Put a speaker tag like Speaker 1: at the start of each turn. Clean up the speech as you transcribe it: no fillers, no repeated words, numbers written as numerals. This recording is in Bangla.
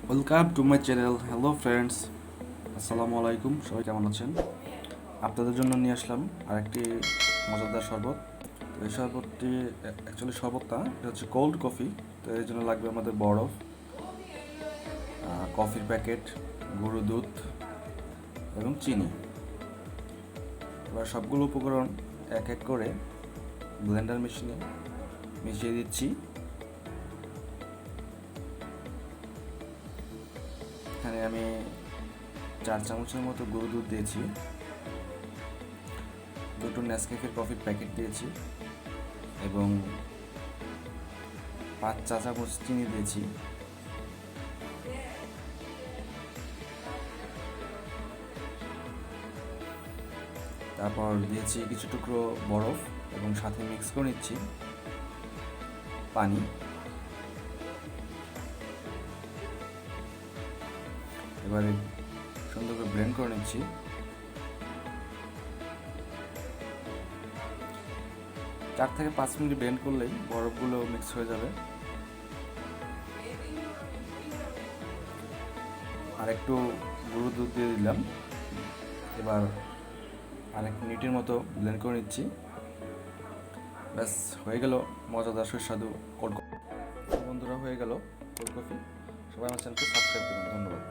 Speaker 1: Welcome to my channel. Hello friends, আসসালামু আলাইকুম। সবাই কেমন আছেন? আপনাদের জন্য নিয়ে আসলাম আরেকটি মজাদার শরবত। তো এই শরবতটি অ্যাকচুয়ালি শরবত না, এটা হচ্ছে কোল্ড কফি। তো এর জন্য লাগবে আমাদের বরফ, কফির প্যাকেট, গুঁড়ো দুধ এবং চিনি। এবার সবগুলো উপকরণ এক এক করে ব্লেন্ডার মেশিনে মিশিয়ে দিচ্ছি। এখানে আমি 4 চামচের মতো গুঁড়ো দুধ দিয়েছি, দুটো নেসক্যাফের কফির প্যাকেট দিয়েছি এবং 5 চা চামচ চিনি দিয়েছি। তারপর দিয়েছি কিছু টুকরো বরফ এবং সাথে মিক্স করে নিচ্ছি পানি। এবারে সুন্দর করে ব্লেন্ড করে নিচ্ছি। 4 থেকে 5 মিনিট ব্লেন্ড করলেই বরফগুলো মিক্স হয়ে যাবে। আর একটু গুঁড়ো দুধ দিয়ে দিলাম। এবার আরেক মিনিটের মতো ব্লেন্ড করে নিচ্ছি। ব্যাস হয়ে গেল মজাদার সুস্বাদু কোল্ড কফি। বন্ধুরা, হয়ে গেল কোল্ড কফি। সবাই আমার চ্যানেলকে সাবস্ক্রাইব করুন। ধন্যবাদ।